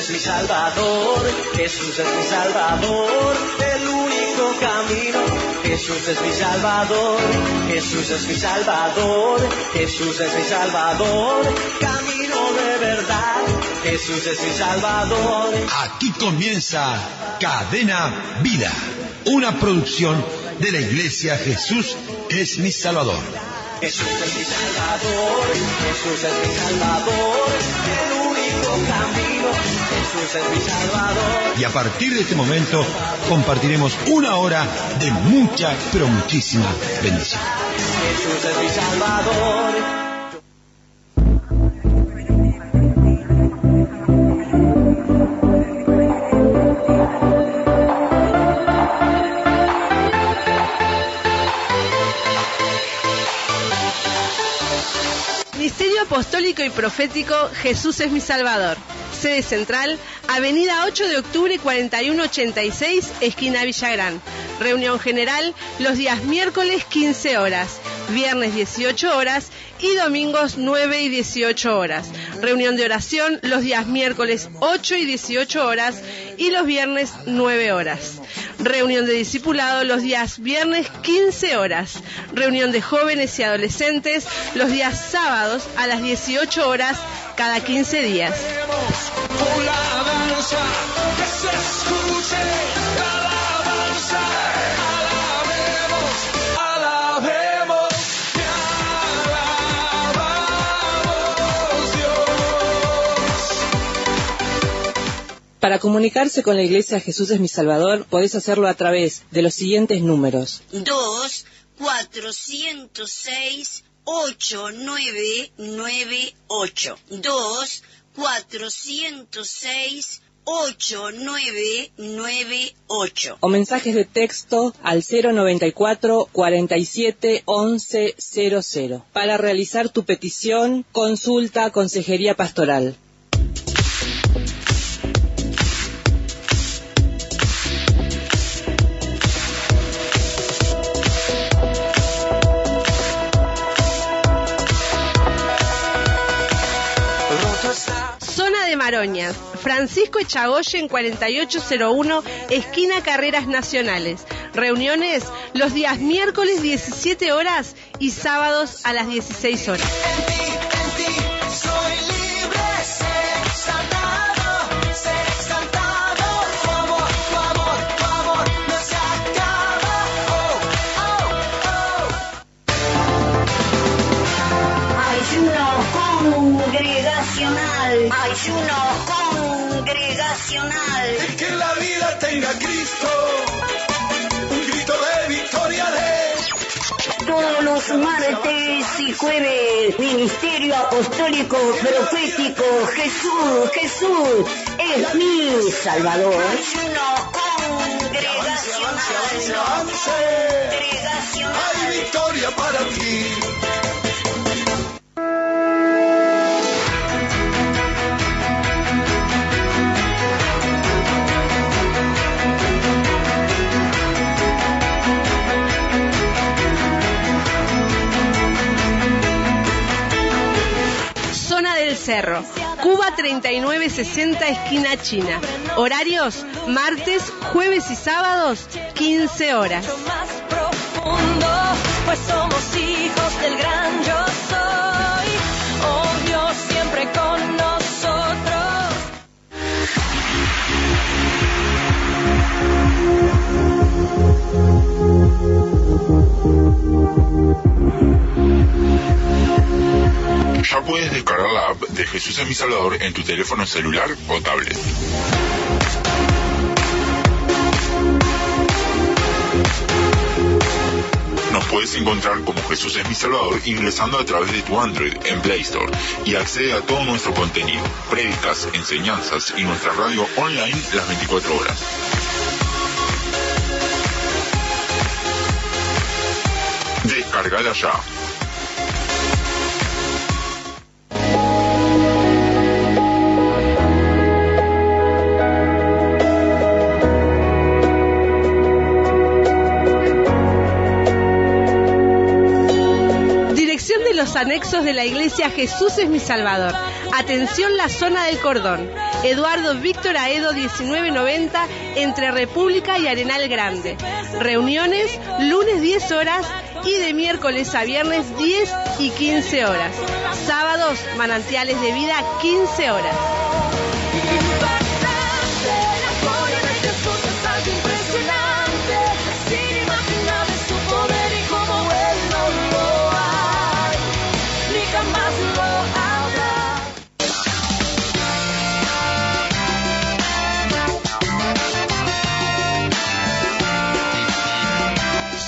es mi Salvador, Jesús es mi Salvador, el único camino. Jesús es mi Salvador, Jesús es mi Salvador, Jesús es mi Salvador, camino de verdad, Jesús es mi Salvador. Aquí comienza Cadena Vida, una producción de la Iglesia Jesús es mi Salvador. Jesús es mi Salvador, Jesús es mi Salvador, el único camino, Jesús es mi Salvador. Y a partir de este momento compartiremos una hora de mucha, pero muchísima bendición. Jesús es mi Salvador. Ministerio Apostólico y Profético Jesús es mi Salvador. Sede central, Avenida 8 de Octubre 4186, esquina Villagrán. Reunión general los días miércoles 15 horas, viernes 18 horas y domingos 9 y 18 horas. Reunión de oración los días miércoles 8 y 18 horas y los viernes 9 horas. Reunión de discipulado los días viernes 15 horas. Reunión de jóvenes y adolescentes los días sábados a las 18 horas cada 15 días. Para comunicarse con la Iglesia Jesús es mi Salvador, podés hacerlo a través de los siguientes números. 2-406-8998. 2-406-8998. O mensajes de texto al 094 47 11 00. Para realizar tu petición, consulta Consejería Pastoral. Zona de Maroñas, Francisco Echagoyen 4801, esquina Carreras Nacionales. Reuniones los días miércoles 17 horas y sábados a las 16 horas. Ayuno congregacional. Y que la vida tenga Cristo, un grito de victoria de... Todos los martes y jueves, Ministerio Apostólico Profético Jesús es mi Salvador. Ayuno congregacional. Hay victoria para ti. Cerro, Cuba 3960, esquina China. Horarios martes, jueves y sábados 15 horas. Más profundo, pues somos hijos del gran yo soy. Oh Dios siempre con nosotros. Ya puedes descargar la app de Jesús es mi Salvador en tu teléfono celular o tablet. Nos puedes encontrar como Jesús es mi Salvador ingresando a través de tu Android en Play Store y accede a todo nuestro contenido, prédicas, enseñanzas y nuestra radio online las 24 horas. Descargala ya. Los anexos de la Iglesia Jesús es mi Salvador. Atención, la zona del Cordón. Eduardo Víctor Aedo 1990, entre República y Arenal Grande. Reuniones lunes 10 horas y de miércoles a viernes 10 y 15 horas. Sábados, Manantiales de Vida, 15 horas.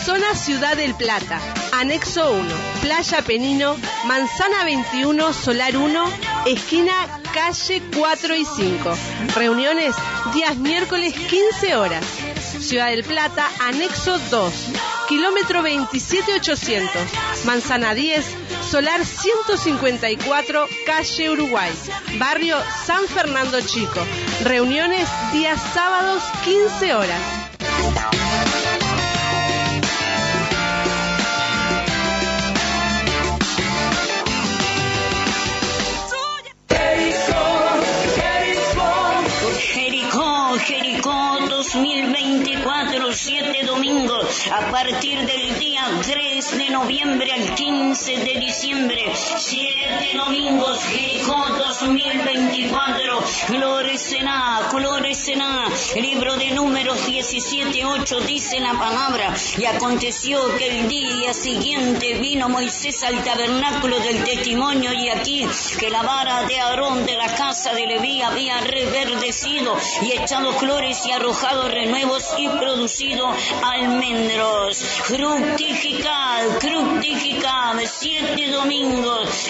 Zona Ciudad del Plata, Anexo 1, Playa Penino, Manzana 21, Solar 1, esquina calle 4 y 5. Reuniones días miércoles 15 horas. Ciudad del Plata, Anexo 2, kilómetro 27800, Manzana 10, Solar 154, calle Uruguay, barrio San Fernando Chico. Reuniones días sábados 15 horas. Jericó 2024, 7 domingos, a partir del día 3 de noviembre al 15 de diciembre, 7 domingos, Jericó 2024, florecerá, libro de Números 17:8 dice la palabra, y aconteció que el día siguiente vino Moisés al tabernáculo del testimonio, y aquí que la vara de Aarón de la casa de Leví había reverdecido y echado flores y arrojado renuevos y producido almendros. Fructificad, 7 domingos,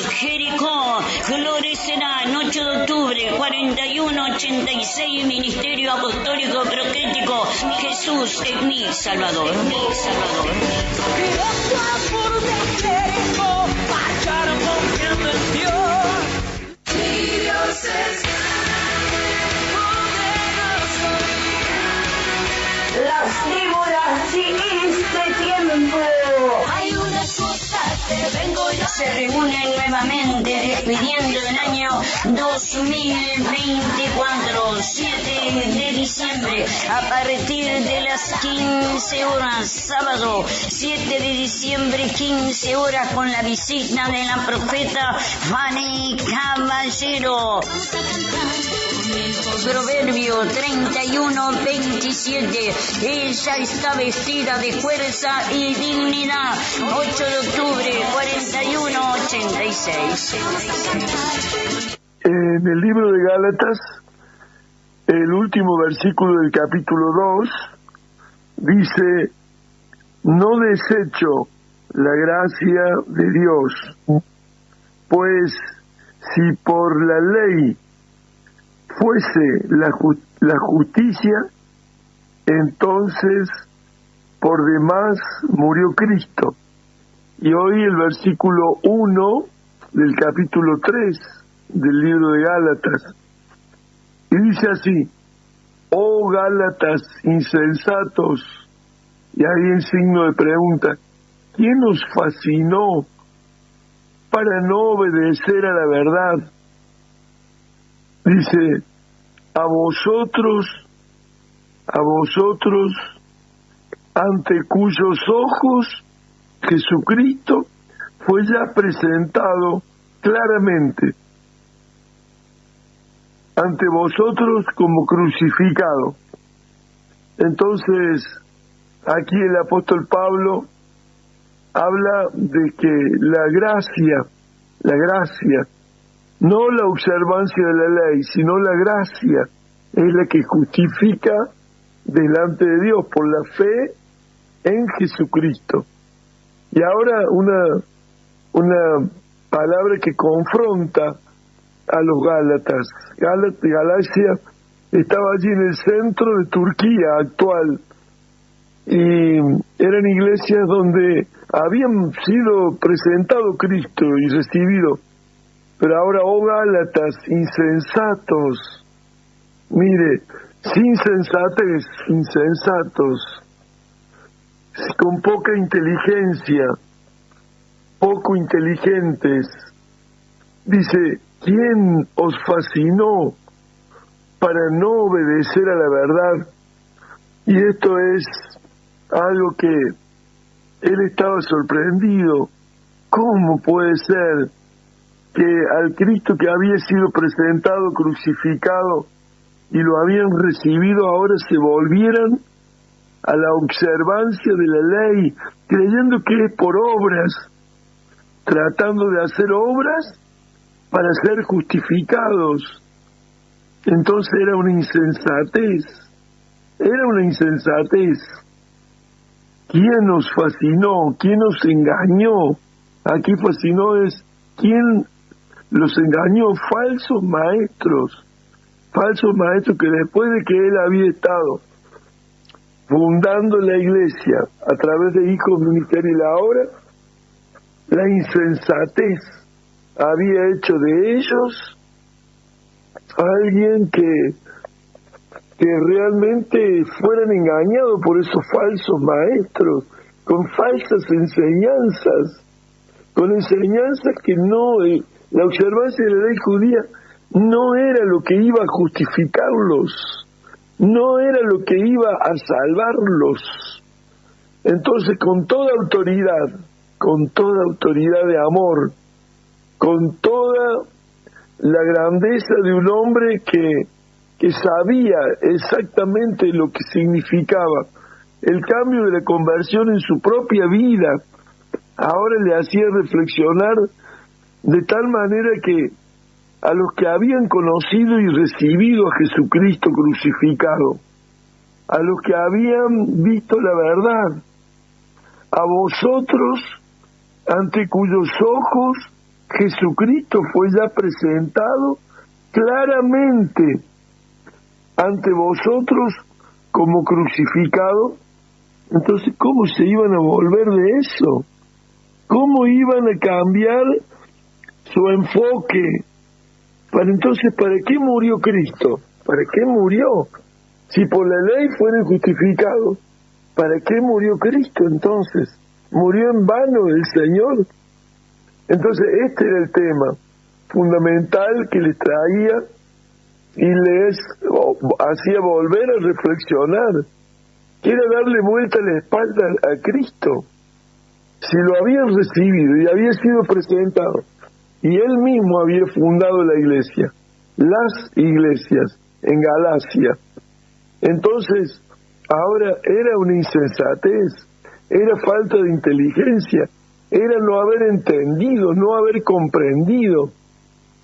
Jericó florecerá en 8 de octubre, 4186, Ministerio Apostólico Profético, Jesús es mi Salvador. Gracias por Jericó, marcharon confiando en Dios. Mi Dios es Las víboras de este tiempo. hay una cosa que vengo yo. Se reúnen nuevamente despidiendo el año 2024, 7 de diciembre, a partir de las 15 horas, sábado 7 de diciembre, 15 horas, con la visita de la profeta Fanny Caballero. Proverbio 31:27, ella está vestida de fuerza y dignidad. 8 de octubre, 41:86. En el libro de Gálatas, el último versículo del capítulo 2, dice: no desecho la gracia de Dios, pues si por la ley fuese la justicia, entonces por demás murió Cristo. Y hoy el versículo 1 del capítulo 3 del libro de Gálatas, y dice así: oh Gálatas insensatos, y ahí en signo de pregunta, ¿quién os fascinó para no obedecer a la verdad? Dice: a vosotros, ante cuyos ojos Jesucristo fue ya presentado claramente ante vosotros como crucificado. Entonces, aquí el apóstol Pablo habla de que la gracia, no la observancia de la ley, sino la gracia, es la que justifica delante de Dios por la fe en Jesucristo. Y ahora una palabra que confronta a los Gálatas. Galacia estaba allí en el centro de Turquía actual, y eran iglesias donde habían sido presentado Cristo y recibido. Pero ahora, oh Gálatas, insensatos, mire, sin sensatez, insensatos, con poca inteligencia, poco inteligentes. Dice: ¿Quién os fascinó para no obedecer a la verdad? Y esto es algo que él estaba sorprendido. ¿Cómo puede ser que al Cristo que había sido presentado, crucificado, y lo habían recibido, ahora se volvieran a la observancia de la ley, creyendo que es por obras, tratando de hacer obras para ser justificados? Entonces era una insensatez. ¿Quién nos fascinó? ¿Quién nos engañó? Aquí fascinó es ¿quién los engañó? Falsos maestros que después de que él había estado fundando la iglesia a través de hijos ministerios, y ahora la insensatez había hecho de ellos alguien que realmente fueran engañados por esos falsos maestros, con falsas enseñanzas, con enseñanzas que no, la observancia de la ley judía no era lo que iba a justificarlos, no era lo que iba a salvarlos. Entonces, con toda autoridad de amor, con toda la grandeza de un hombre que sabía exactamente lo que significaba el cambio de la conversión en su propia vida, ahora le hacía reflexionar de tal manera que a los que habían conocido y recibido a Jesucristo crucificado, a los que habían visto la verdad, a vosotros, ante cuyos ojos Jesucristo fue ya presentado claramente ante vosotros como crucificado. Entonces, ¿cómo se iban a volver de eso? ¿Cómo iban a cambiar su enfoque? Entonces, ¿para qué murió Cristo? ¿Para qué murió? Si por la ley fueron justificados, ¿para qué murió Cristo entonces? ¿Murió en vano el Señor? Entonces, este era el tema fundamental que les traía y les hacía volver a reflexionar, que era darle vuelta a la espalda a Cristo. Si lo habían recibido y había sido presentado, y él mismo había fundado la iglesia, las iglesias en Galacia, entonces ahora era una insensatez, era falta de inteligencia, era no haber entendido, no haber comprendido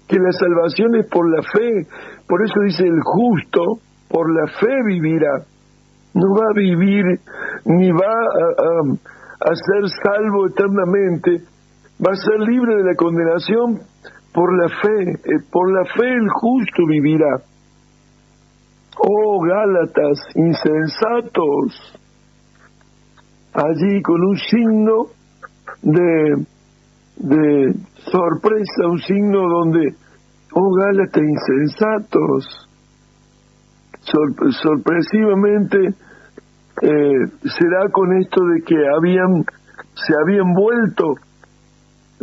que la salvación es por la fe. Por eso dice el justo, por la fe vivirá. No va a vivir ni va a ser salvo eternamente, va a ser libre de la condenación por la fe. Por la fe el justo vivirá. Oh Gálatas, insensatos, allí con un signo de sorpresa, un signo donde, oh Gálatas insensatos, sorpresivamente será con esto de que se habían vuelto,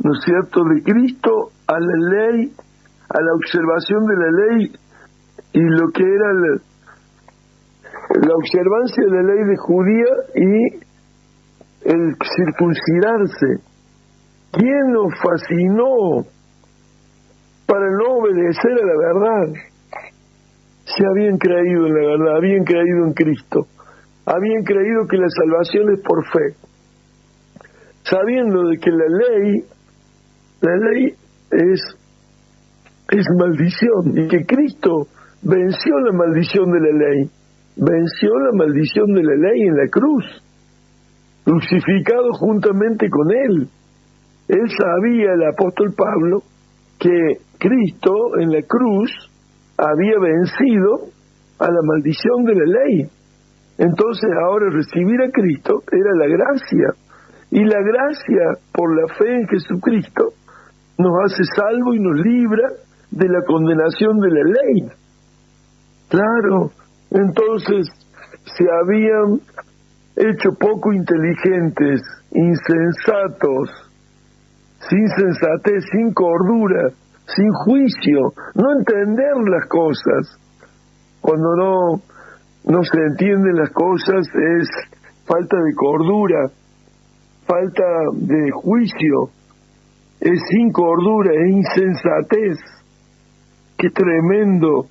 ¿no es cierto?, de Cristo a la ley, a la observación de la ley, y lo que era la observancia de la ley de judía y el circuncidarse. ¿Quién nos fascinó para no obedecer a la verdad? Se habían creído en la verdad, habían creído en Cristo, habían creído que la salvación es por fe, sabiendo de que la ley es maldición, y que Cristo venció la maldición de la ley, venció la maldición de la ley en la cruz, crucificado juntamente con él. Él sabía, el apóstol Pablo, que Cristo en la cruz había vencido a la maldición de la ley. Entonces ahora recibir a Cristo era la gracia, y la gracia por la fe en Jesucristo nos hace salvo y nos libra de la condenación de la ley. Claro, entonces se habían hecho poco inteligentes, insensatos, sin sensatez, sin cordura, sin juicio, no entender las cosas. Cuando no se entienden las cosas es falta de cordura, falta de juicio, es sin cordura, es insensatez. Qué tremendo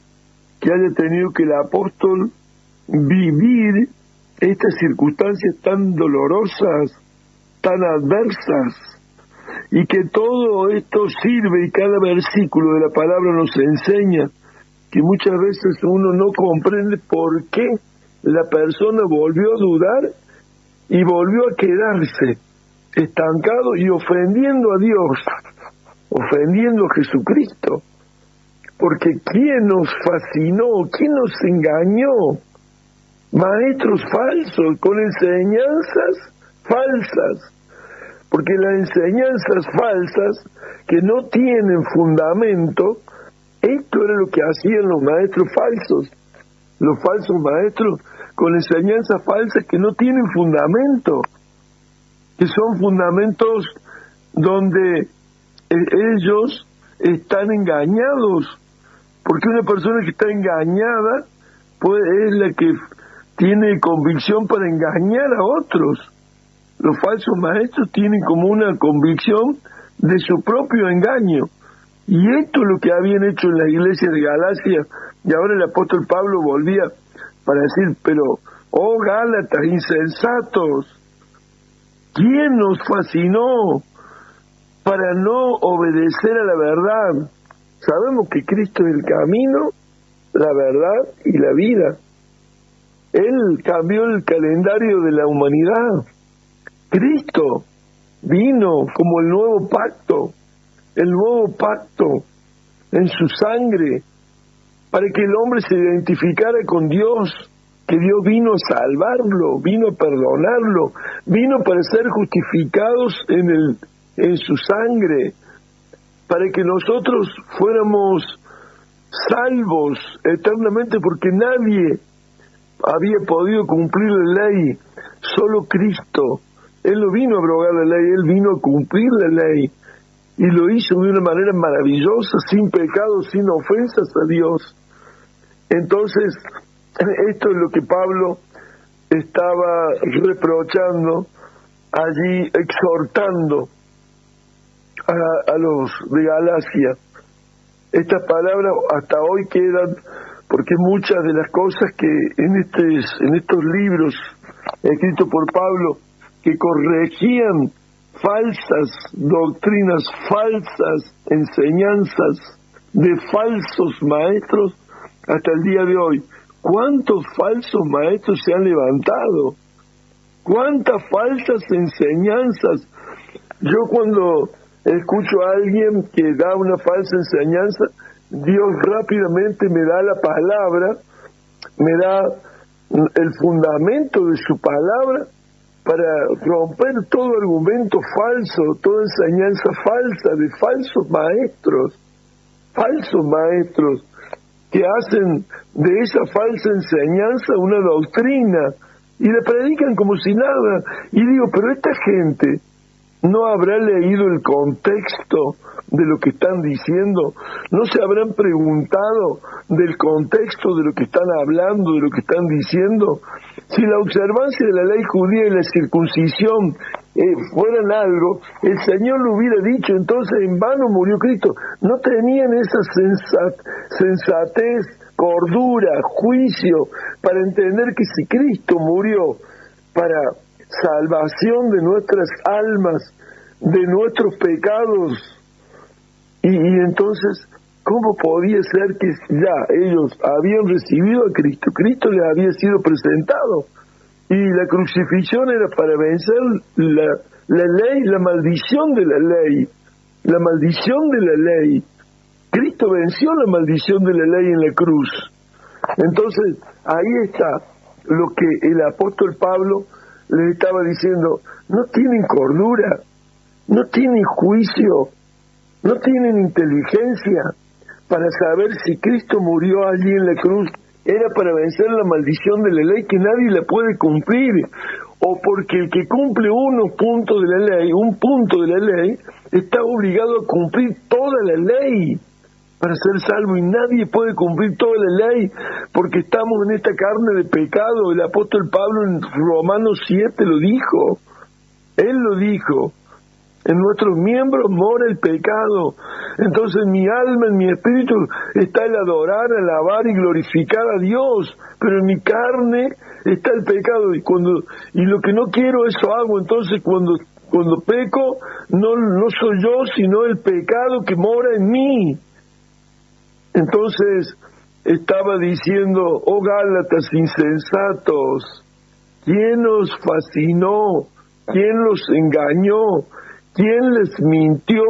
que haya tenido que el apóstol vivir estas circunstancias tan dolorosas, tan adversas, y que todo esto sirve, y cada versículo de la palabra nos enseña que muchas veces uno no comprende por qué la persona volvió a dudar y volvió a quedarse estancado y ofendiendo a Dios, ofendiendo a Jesucristo. Porque ¿quién nos fascinó? ¿Quién nos engañó? Maestros falsos, con enseñanzas falsas. Porque las enseñanzas falsas que no tienen fundamento, esto era lo que hacían los maestros falsos. Los falsos maestros con enseñanzas falsas que no tienen fundamento, que son fundamentos donde ellos están engañados, porque una persona que está engañada es la que tiene convicción para engañar a otros. Los falsos maestros tienen como una convicción de su propio engaño, y esto es lo que habían hecho en la iglesia de Galacia, y ahora el apóstol Pablo volvía para decir, pero, oh Gálatas, insensatos, ¿quién nos fascinó para no obedecer a la verdad? Sabemos que Cristo es el camino, la verdad y la vida. Él cambió el calendario de la humanidad. Cristo vino como el nuevo pacto en su sangre, para que el hombre se identificara con Dios, que Dios vino a salvarlo, vino a perdonarlo, vino para ser justificados en su sangre, para que nosotros fuéramos salvos eternamente, porque nadie había podido cumplir la ley, solo Cristo. Él no vino a abrogar la ley, Él vino a cumplir la ley, y lo hizo de una manera maravillosa, sin pecado, sin ofensas a Dios. Entonces, esto es lo que Pablo estaba reprochando allí, exhortando a los de Galacia. Estas palabras hasta hoy quedan, porque muchas de las cosas que en estos libros escritos por Pablo, que corregían falsas doctrinas, falsas enseñanzas de falsos maestros, hasta el día de hoy, ¿cuántos falsos maestros se han levantado? ¿Cuántas falsas enseñanzas? Yo cuando escucho a alguien que da una falsa enseñanza, Dios rápidamente me da la palabra, me da el fundamento de su palabra para romper todo argumento falso, toda enseñanza falsa de falsos maestros que hacen de esa falsa enseñanza una doctrina y la predican como si nada. Y digo, pero esta gente no habrá leído el contexto de lo que están diciendo, no se habrán preguntado del contexto de lo que están hablando, de lo que están diciendo. Si la observancia de la ley judía y la circuncisión fueran algo, el Señor lo hubiera dicho, entonces en vano murió Cristo. No tenían esa sensatez, cordura, juicio, para entender que si Cristo murió para salvación de nuestras almas, de nuestros pecados, y entonces, ¿cómo podía ser que ya ellos habían recibido a Cristo? Cristo les había sido presentado, y la crucifixión era para vencer la ley, la maldición de la ley, la maldición de la ley. Cristo venció la maldición de la ley en la cruz. Entonces, ahí está lo que el apóstol Pablo les estaba diciendo: no tienen cordura, no tienen juicio, no tienen inteligencia para saber si Cristo murió allí en la cruz era para vencer la maldición de la ley, que nadie la puede cumplir, o porque el que cumple unos puntos de la ley, un punto de la ley, está obligado a cumplir toda la ley para ser salvo, y nadie puede cumplir toda la ley porque estamos en esta carne de pecado. El apóstol Pablo en Romanos 7 lo dijo, él lo dijo. En nuestros miembros mora el pecado. Entonces mi alma, en mi espíritu, está el adorar, alabar y glorificar a Dios, pero en mi carne está el pecado, y lo que no quiero, eso hago. Entonces cuando peco, no soy yo, sino el pecado que mora en mí. Entonces estaba diciendo: oh Gálatas insensatos, ¿quién os fascinó? ¿Quién los engañó? ¿Quién les mintió?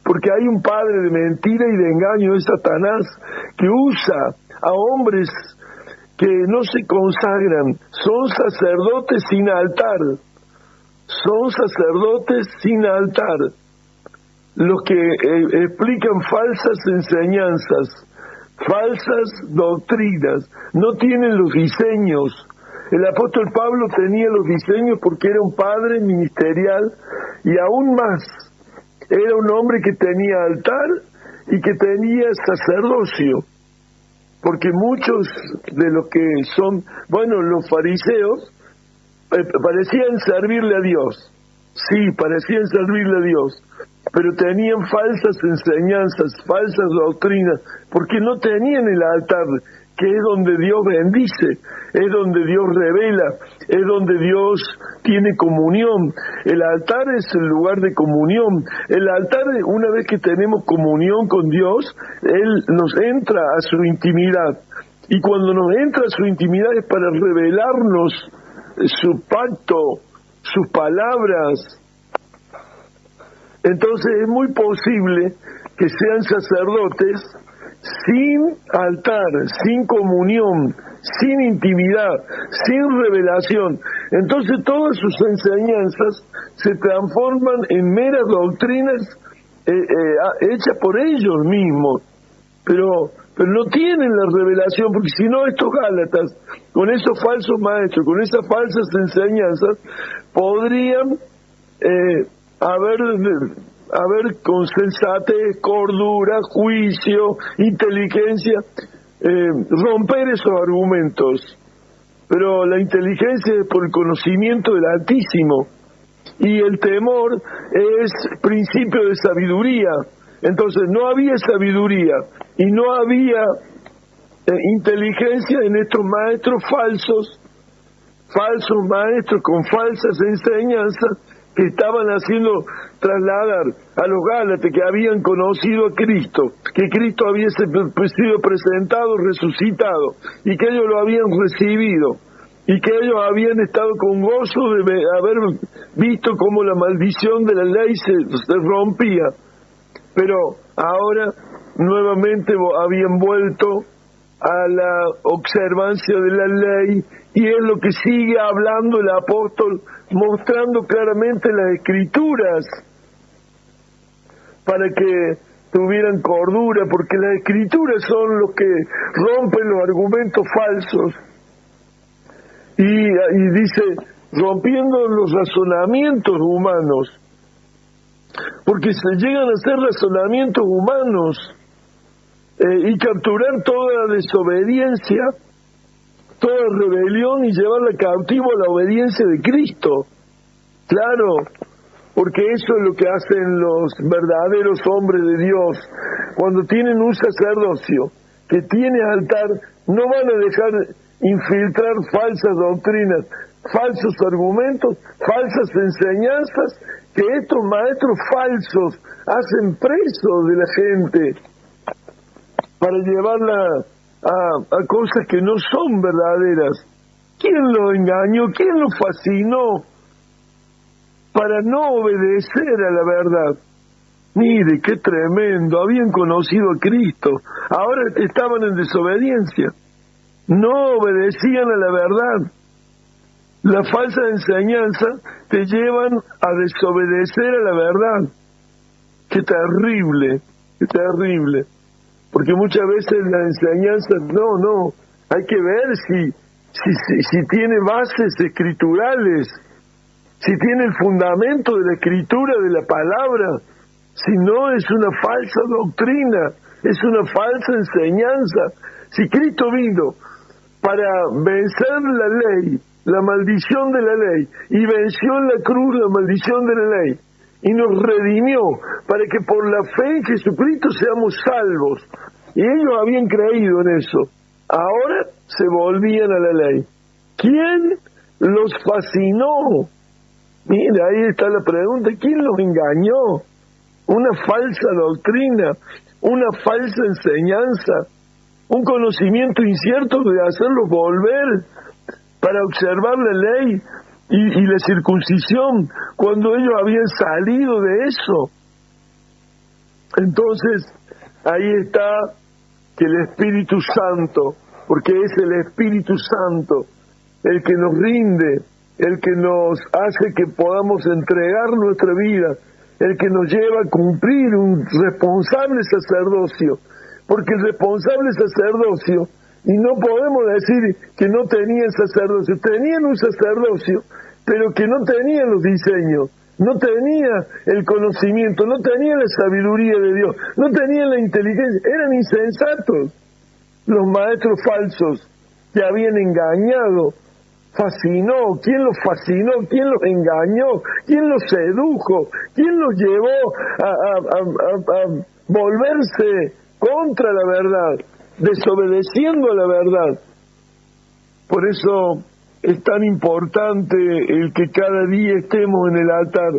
Porque hay un padre de mentira y de engaño, es Satanás, que usa a hombres que no se consagran, son sacerdotes sin altar, son sacerdotes sin altar, los que explican falsas enseñanzas, falsas doctrinas, no tienen los diseños. El apóstol Pablo tenía los diseños porque era un padre ministerial, y aún más, era un hombre que tenía altar y que tenía sacerdocio, porque muchos de los que son, los fariseos, parecían servirle a Dios, sí, parecían servirle a Dios, pero tenían falsas enseñanzas, falsas doctrinas, porque no tenían el altar, que es donde Dios bendice, es donde Dios revela, es donde Dios tiene comunión. El altar es el lugar de comunión. El altar, una vez que tenemos comunión con Dios, Él nos entra a su intimidad. Y cuando nos entra a su intimidad es para revelarnos su pacto, sus palabras. Entonces es muy posible que sean sacerdotes sin altar, sin comunión, sin intimidad, sin revelación. Entonces todas sus enseñanzas se transforman en meras doctrinas hechas por ellos mismos, pero no tienen la revelación, porque si no, estos Gálatas, con esos falsos maestros, con esas falsas enseñanzas, podrían haber con sensatez, cordura, juicio, inteligencia, romper esos argumentos. Pero la inteligencia es por el conocimiento del Altísimo, y el temor es principio de sabiduría. Entonces no había sabiduría y no había inteligencia en estos maestros falsos maestros con falsas enseñanzas, que estaban haciendo trasladar a los Gálatas que habían conocido a Cristo, que Cristo había sido presentado, resucitado, y que ellos lo habían recibido, y que ellos habían estado con gozo de haber visto cómo la maldición de la ley se rompía. Pero ahora nuevamente habían vuelto a la observancia de la ley, y es lo que sigue hablando el apóstol, mostrando claramente las Escrituras para que tuvieran cordura, porque las Escrituras son los que rompen los argumentos falsos, y dice, rompiendo los razonamientos humanos, porque se llegan a hacer razonamientos humanos, y capturar toda desobediencia, toda rebelión, y llevarla cautivo a la obediencia de Cristo. Claro, porque eso es lo que hacen los verdaderos hombres de Dios. Cuando tienen un sacerdocio que tiene altar, no van a dejar infiltrar falsas doctrinas, falsos argumentos, falsas enseñanzas, que estos maestros falsos hacen presos de la gente para llevarla a cosas que no son verdaderas. ¿Quién los engañó? ¿Quién los fascinó para no obedecer a la verdad? Mire, qué tremendo, habían conocido a Cristo, ahora estaban en desobediencia, no obedecían a la verdad. La falsa enseñanza te llevan a desobedecer a la verdad. Qué terrible, qué terrible. Porque muchas veces la enseñanza, hay que ver si tiene bases escriturales, si tiene el fundamento de la escritura, de la palabra, si no es una falsa doctrina, es una falsa enseñanza. Si Cristo vino para vencer la ley, la maldición de la ley, y venció en la cruz la maldición de la ley, y nos redimió para que por la fe en Jesucristo seamos salvos, y ellos habían creído en eso, ahora se volvían a la ley. ¿Quién los fascinó? Mira, ahí está la pregunta, ¿quién los engañó? Una falsa doctrina, una falsa enseñanza, un conocimiento incierto de hacerlos volver para observar la ley y la circuncisión cuando ellos habían salido de eso. Entonces, ahí está que el Espíritu Santo, porque es el Espíritu Santo el que nos rinde, el que nos hace que podamos entregar nuestra vida, el que nos lleva a cumplir un responsable sacerdocio, porque el responsable sacerdocio, y no podemos decir que no tenían sacerdocio, tenían un sacerdocio, pero que no tenían los diseños, no tenía el conocimiento, no tenía la sabiduría de Dios, no tenían la inteligencia, eran insensatos los maestros falsos que habían engañado. Fascinó, ¿quién los fascinó? ¿Quién los engañó? ¿Quién los sedujo? ¿Quién los llevó a volverse contra la verdad, desobedeciendo a la verdad? Por eso es tan importante el que cada día estemos en el altar,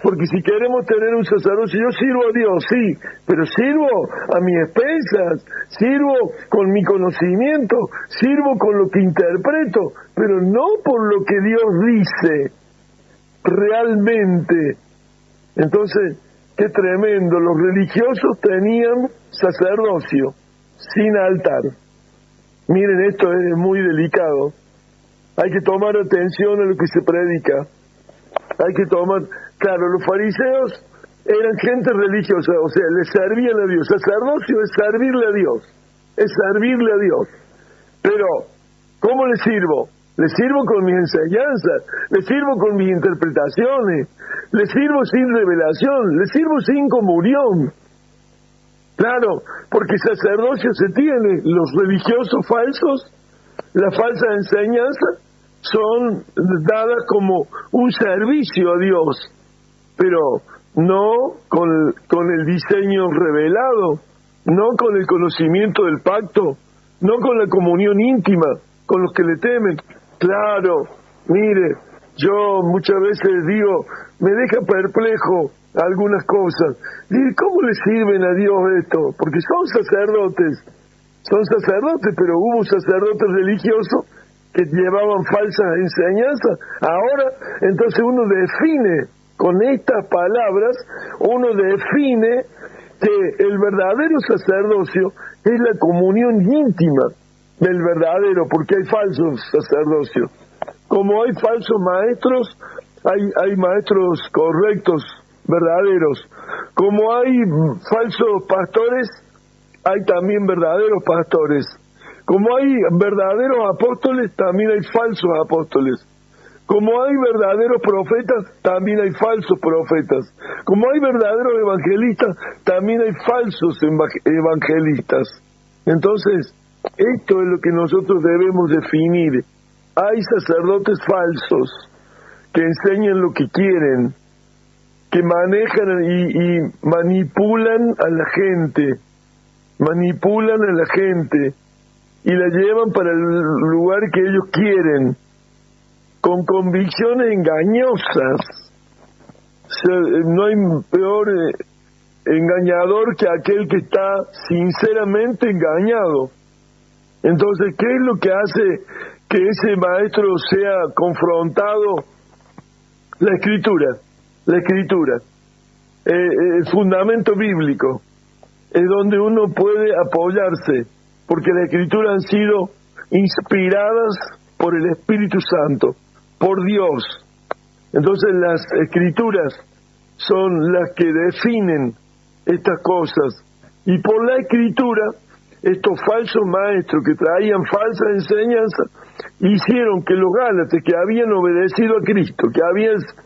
porque si queremos tener un sacerdocio, yo sirvo a Dios, sí, pero sirvo a mis expensas, sirvo con mi conocimiento, sirvo con lo que interpreto, pero no por lo que Dios dice realmente. Entonces, qué tremendo, los religiosos tenían sacerdocio sin altar. Miren, esto es muy delicado. Hay que tomar atención a lo que se predica. Hay que tomar... Claro, los fariseos eran gente religiosa, o sea, le servían a Dios. Sacerdocio es servirle a Dios. Es servirle a Dios. Pero, ¿cómo le sirvo? Le sirvo con mis enseñanzas, le sirvo con mis interpretaciones, le sirvo sin revelación, le sirvo sin comunión. Claro, porque sacerdocio se tiene, los religiosos falsos, la falsa enseñanza, son dadas como un servicio a Dios, pero no con el diseño revelado, no con el conocimiento del pacto, no con la comunión íntima con los que le temen. Claro, mire, yo muchas veces digo, me deja perplejo algunas cosas. Digo, ¿cómo le sirven a Dios esto? Porque son sacerdotes, pero hubo sacerdotes religiosos que llevaban falsas enseñanzas. Ahora, entonces uno define, con estas palabras, uno define que el verdadero sacerdocio es la comunión íntima del verdadero, porque hay falsos sacerdocios. Como hay falsos maestros, hay maestros correctos, verdaderos. Como hay falsos pastores, hay también verdaderos pastores. Como hay verdaderos apóstoles, también hay falsos apóstoles. Como hay verdaderos profetas, también hay falsos profetas. Como hay verdaderos evangelistas, también hay falsos evangelistas. Entonces, esto es lo que nosotros debemos definir. Hay sacerdotes falsos que enseñan lo que quieren, que manejan y manipulan a la gente, y la llevan para el lugar que ellos quieren, con convicciones engañosas. No hay peor engañador que aquel que está sinceramente engañado. Entonces, ¿qué es lo que hace que ese maestro sea confrontado? La Escritura, el fundamento bíblico, es donde uno puede apoyarse, porque las Escrituras han sido inspiradas por el Espíritu Santo, por Dios. Entonces las Escrituras son las que definen estas cosas, y por la Escritura estos falsos maestros que traían falsas enseñanzas hicieron que los Gálatas, que habían obedecido a Cristo,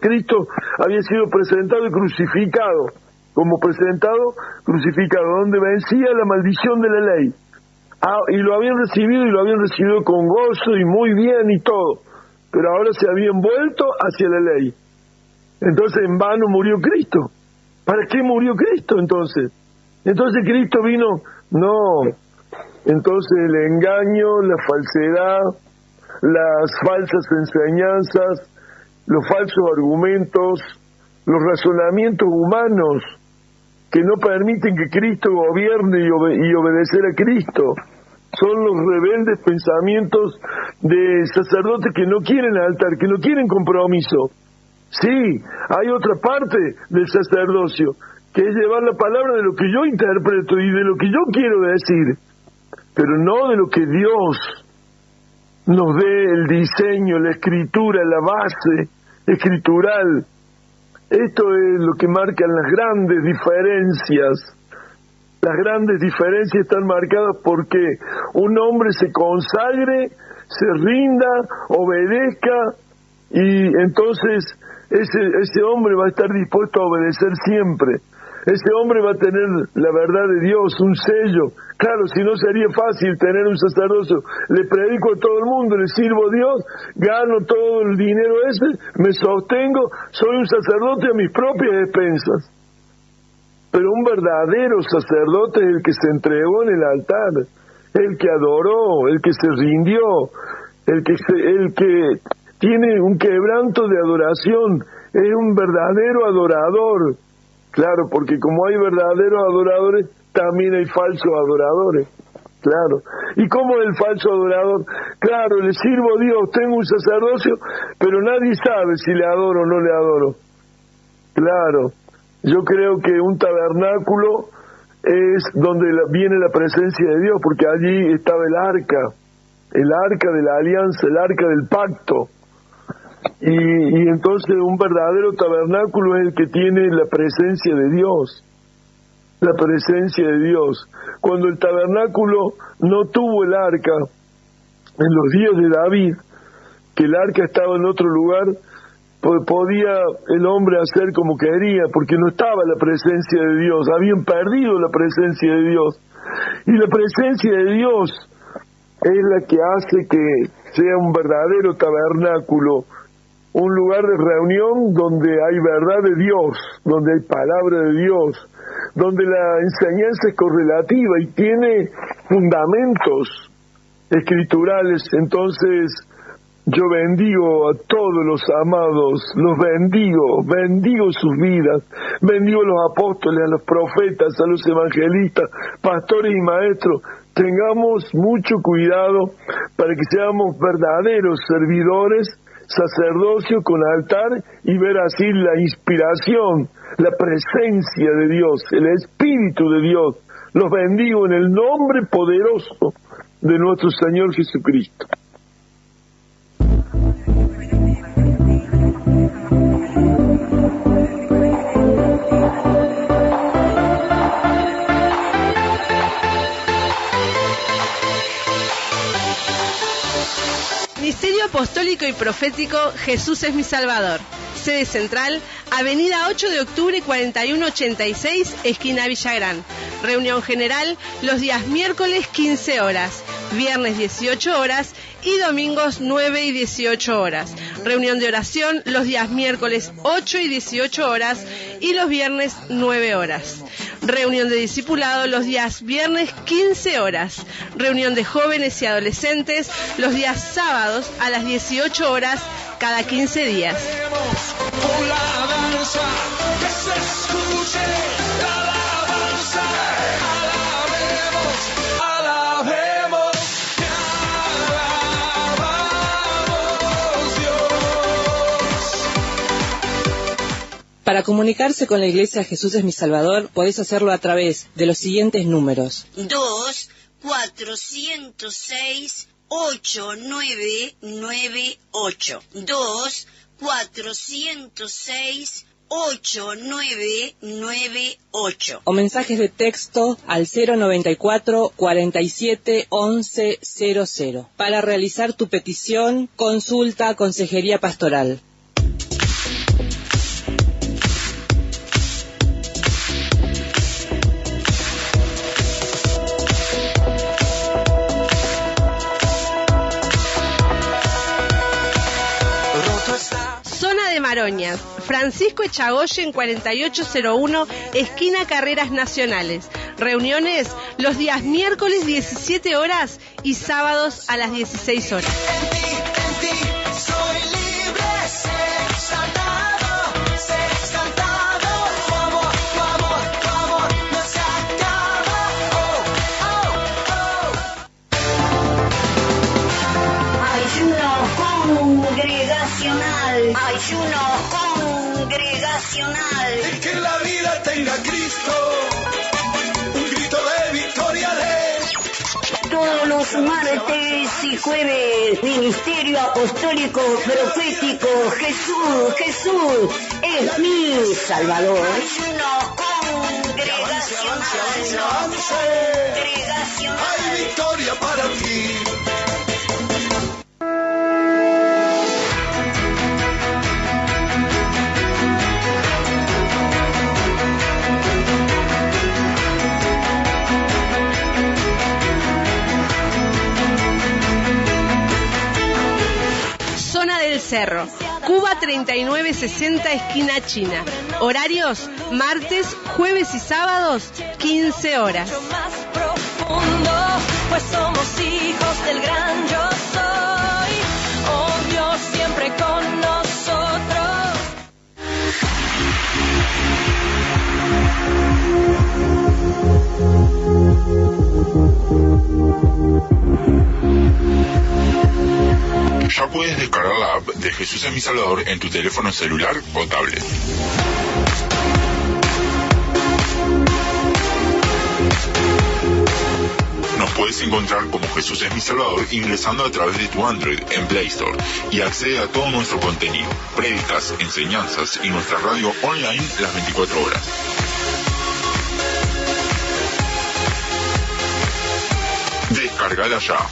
Cristo había sido presentado y crucificado, como presentado, crucificado, donde vencía la maldición de la ley. Y lo habían recibido con gozo y muy bien y todo, pero ahora se habían vuelto hacia la ley. Entonces en vano murió Cristo. ¿Para qué murió Cristo entonces? Entonces Cristo vino, no. Entonces el engaño, la falsedad, las falsas enseñanzas, los falsos argumentos, los razonamientos humanos que no permiten que Cristo gobierne y obedecer a Cristo, son los rebeldes pensamientos de sacerdotes que no quieren altar, que no quieren compromiso. Sí, hay otra parte del sacerdocio, que es llevar la palabra de lo que yo interpreto y de lo que yo quiero decir, pero no de lo que Dios nos dé el diseño, la escritura, la base escritural. Esto es lo que marcan las grandes diferencias. Las grandes diferencias están marcadas porque un hombre se consagre, se rinda, obedezca, y entonces ese hombre va a estar dispuesto a obedecer siempre. Ese hombre va a tener la verdad de Dios, un sello. Claro, si no sería fácil tener un sacerdocio. Le predico a todo el mundo, le sirvo a Dios, gano todo el dinero ese, me sostengo, soy un sacerdote a mis propias expensas. Pero un verdadero sacerdote es el que se entregó en el altar, el que adoró, el que se rindió, el que tiene un quebranto de adoración, es un verdadero adorador. Claro, porque como hay verdaderos adoradores, también hay falsos adoradores. Claro. ¿Y cómo es el falso adorador? Claro, le sirvo a Dios, tengo un sacerdocio, pero nadie sabe si le adoro o no le adoro. Claro. Yo creo que un tabernáculo es donde viene la presencia de Dios, porque allí estaba el arca de la alianza, el arca del pacto. Y entonces un verdadero tabernáculo es el que tiene la presencia de Dios. La presencia de Dios. Cuando el tabernáculo no tuvo el arca, en los días de David, que el arca estaba en otro lugar, podía el hombre hacer como quería, porque no estaba la presencia de Dios, habían perdido la presencia de Dios. Y la presencia de Dios es la que hace que sea un verdadero tabernáculo, un lugar de reunión donde hay verdad de Dios, donde hay palabra de Dios, donde la enseñanza es correlativa y tiene fundamentos escriturales. Entonces yo bendigo a todos los amados, los bendigo sus vidas, bendigo a los apóstoles, a los profetas, a los evangelistas, pastores y maestros. Tengamos mucho cuidado para que seamos verdaderos servidores, sacerdocio con altar, y ver así la inspiración, la presencia de Dios, el Espíritu de Dios. Los bendigo en el nombre poderoso de nuestro Señor Jesucristo. Ministerio Apostólico y Profético Jesús es mi Salvador. Sede central, Avenida 8 de Octubre 4186, esquina Villagrán. Reunión general los días miércoles 15 horas, viernes 18 horas y domingos 9 y 18 horas. Reunión de oración los días miércoles 8 y 18 horas y los viernes 9 horas. Reunión de discipulado los días viernes 15 horas. Reunión de jóvenes y adolescentes los días sábados a las 18 horas cada 15 días. Con la danza, que se escuche la alabanza. Alabemos, te alabamos, Dios. Para comunicarse con la Iglesia Jesús es mi Salvador, podés hacerlo a través de los siguientes números: 2-406-8998. 2-406-8998. 8998. O mensajes de texto al 094 47 11 00. Para realizar tu petición, consulta Consejería Pastoral. Zona de Maroñas, Francisco Echagoyen 4801, esquina Carreras Nacionales. Reuniones los días miércoles 17 horas y sábados a las 16 horas. Ayuno congregacional. El que en la vida tenga Cristo, un grito de victoria de... Todos los martes y jueves, Ministerio Apostólico Profético, Jesús es mi Salvador. Ayuno congregacional. Hay victoria para ti. Zona del Cerro, Cuba 3960, esquina China. Horarios, martes, jueves y sábados, 15 horas. Más profundo, pues somos hijos del gran yo soy. Oh Dios, siempre con nosotros. Ya puedes descargar la app de Jesús es mi Salvador en tu teléfono celular o tablet. Nos puedes encontrar como Jesús es mi Salvador ingresando a través de tu Android en Play Store y accede a todo nuestro contenido, prédicas, enseñanzas y nuestra radio online las 24 horas. Descargala ya.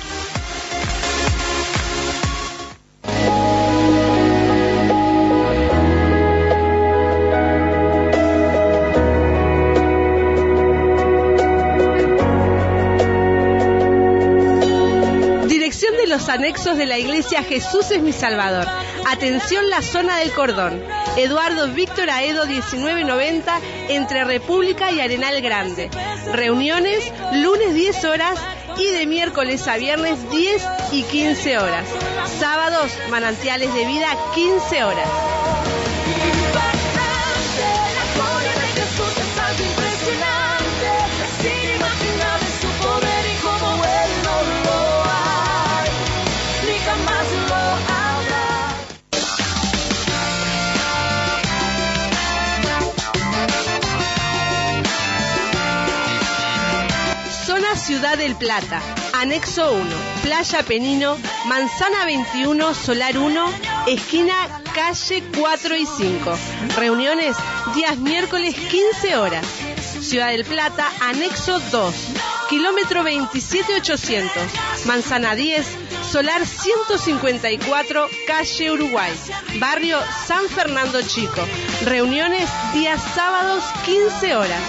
Dirección de los anexos de la iglesia Jesús es mi Salvador. Atención, la zona del Cordón. Eduardo Víctor Aedo 1990, entre República y Arenal Grande. Reuniones lunes 10 horas y de miércoles a viernes 10 y 15 horas. Sábados, Manantiales de Vida, 15 horas. Ciudad del Plata, Anexo 1, Playa Penino, Manzana 21, Solar 1, esquina calle 4 y 5. Reuniones días miércoles 15 horas. Ciudad del Plata, Anexo 2, kilómetro 27800, Manzana 10, Solar 154, calle Uruguay, barrio San Fernando Chico. Reuniones días sábados 15 horas.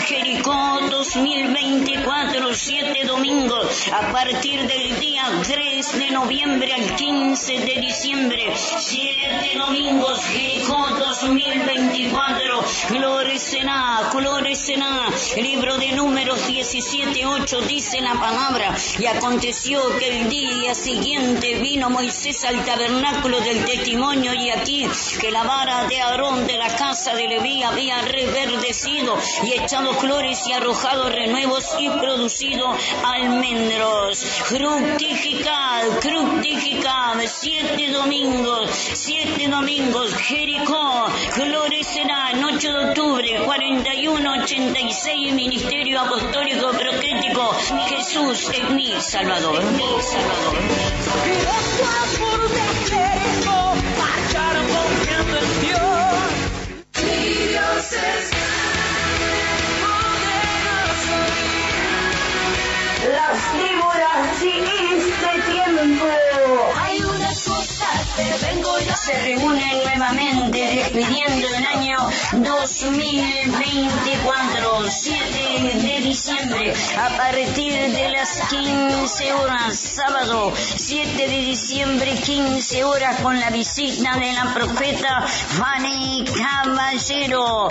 Jericó 2024, 7 domingos, a partir del día 3 de noviembre al 15 de diciembre, 7 domingos, Jericó 2024, florecerá, libro de Números 17:8 dice la palabra, y aconteció que el día siguiente vino Moisés al tabernáculo del testimonio, y aquí que la vara de Aarón de la casa de Leví había reverdecido y echado flores y arrojado renuevos y producido cocido almendros. Fructificad, fructificad, 7 domingos, Jericó, florecerá el 8 de octubre, 4186, Ministerio Apostólico Profético, Jesús es mi Salvador. Gracias por dejarnos marchar confiando en Dios. Mi Dios es poderoso. Las víboras de este tiempo. Hay unas cosas que vengo yo. Se reúnen nuevamente despidiendo el año 2024, 7 de diciembre, a partir de las 15 horas, sábado 7 de diciembre, 15 horas, con la visita de la profeta Fanny Caballero.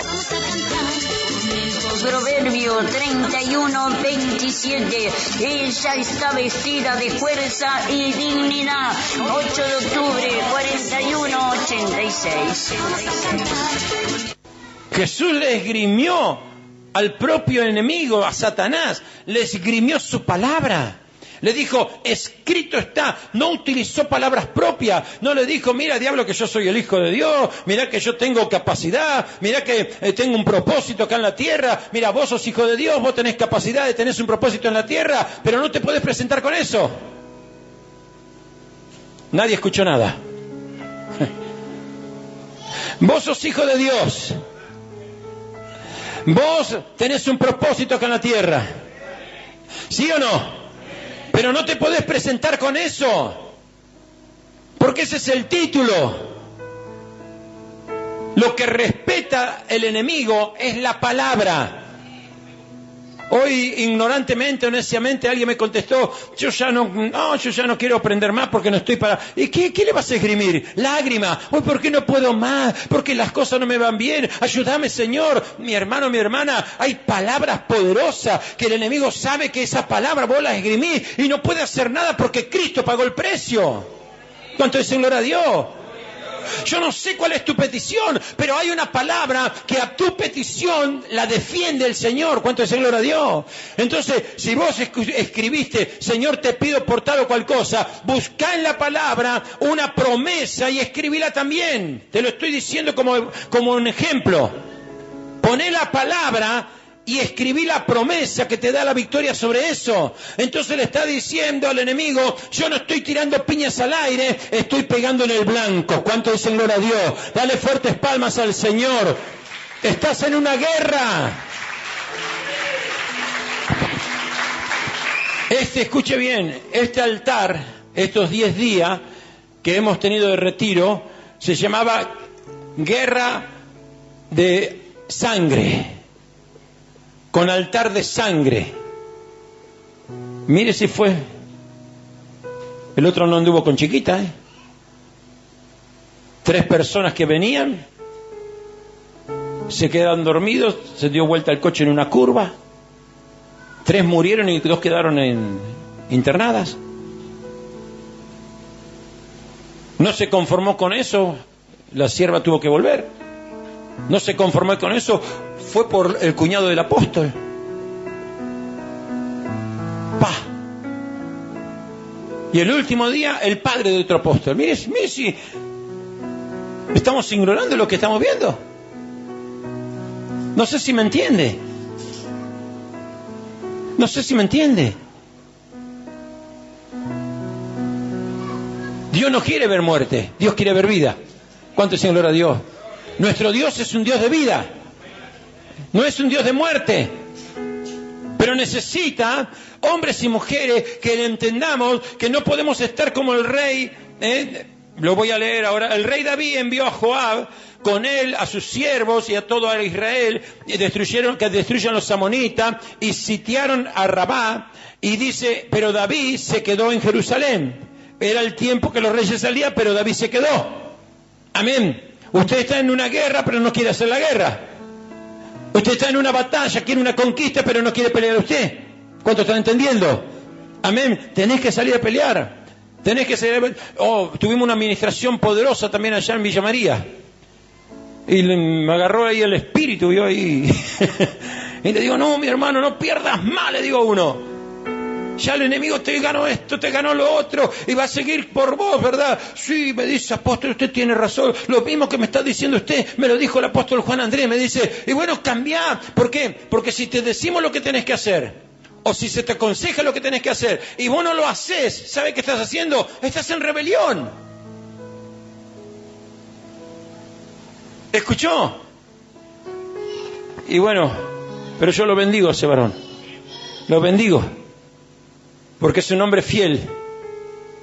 Proverbio 31:27. Ella está vestida de fuerza y dignidad. 8 de octubre, 4186. Jesús le esgrimió al propio enemigo, a Satanás, le esgrimió su palabra. Le dijo, escrito está. No utilizó palabras propias. No le dijo, mira, diablo, que yo soy el Hijo de Dios. Mira que yo tengo capacidad. Mira que tengo un propósito acá en la tierra. Mira, vos sos hijo de Dios. Vos tenés capacidad, tenés un propósito en la tierra. Pero no te podés presentar con eso. Nadie escuchó nada. Vos sos hijo de Dios. Vos tenés un propósito acá en la tierra. ¿Sí o no? Pero no te podés presentar con eso, porque ese es el título. Lo que respeta el enemigo es la palabra. Hoy, ignorantemente o neciamente, alguien me contestó, yo ya no quiero aprender más porque no estoy para... ¿Y qué le vas a esgrimir? Lágrima. Hoy, ¿por qué no puedo más? Porque las cosas no me van bien. Ayúdame, Señor. Mi hermano, mi hermana, hay palabras poderosas que el enemigo sabe que esa palabra vos la esgrimís y no puede hacer nada porque Cristo pagó el precio. ¿Cuánto dicen gloria a Dios? Yo no sé cuál es tu petición, pero hay una palabra que a tu petición la defiende el Señor. ¿Cuánto es gloria a Dios? Entonces, si vos escribiste, Señor, te pido por tal o cual cosa, buscá en la palabra una promesa y escribíla también. Te lo estoy diciendo como un ejemplo. Poné la palabra y escribí la promesa que te da la victoria sobre eso. Entonces le está diciendo al enemigo, yo no estoy tirando piñas al aire, estoy pegando en el blanco. ¿Cuánto dicen gloria a Dios? Dale fuertes palmas al Señor. Estás en una guerra. Escuche bien, este altar, estos 10 días que hemos tenido de retiro, se llamaba Guerra de Sangre. Con altar de sangre. Mire si fue. El otro no anduvo con chiquita, 3 personas que venían, se quedaron dormidos, se dio vuelta el coche en una curva, 3 murieron y 2 quedaron internadas. No se conformó con eso, la sierva tuvo que volver. No se conformó con eso, fue por el cuñado del apóstol. Y el último día, el padre de otro apóstol. Mire si estamos ignorando lo que estamos viendo. No sé si me entiende. No sé si me entiende. Dios no quiere ver muerte, Dios quiere ver vida. ¿Cuánto es gloria a Dios? Nuestro Dios es un Dios de vida, no es un Dios de muerte. Pero necesita hombres y mujeres que le entendamos que no podemos estar como el rey. Lo voy a leer ahora. El rey David envió a Joab con él, a sus siervos y a todo a Israel, y que destruyan los amonitas, y sitiaron a Rabá. Y dice, pero David se quedó en Jerusalén. Era el tiempo que los reyes salían, pero David se quedó. Amén. Usted está en una guerra, pero no quiere hacer la guerra. Usted está en una batalla, quiere una conquista, pero no quiere pelear usted. ¿Cuánto están entendiendo? Amén. Tenés que salir a pelear. Tenés que salir a pelear. Tuvimos una administración poderosa también allá en Villa María. Y me agarró ahí el espíritu, yo ahí. Y le digo, no, mi hermano, no pierdas más, le digo a uno. ya el enemigo te ganó esto, te ganó lo otro, y va a seguir por vos, ¿verdad? Sí, me dice, apóstol, usted tiene razón, lo mismo que me está diciendo usted, me lo dijo el apóstol Juan Andrés, me dice, y bueno, cambiá. ¿Por qué? Porque si te decimos lo que tenés que hacer, o si se te aconseja lo que tenés que hacer, y vos no lo haces, ¿sabe qué estás haciendo? Estás en rebelión. ¿Escuchó? Y bueno, pero yo lo bendigo a ese varón. Lo bendigo. Porque es un hombre fiel.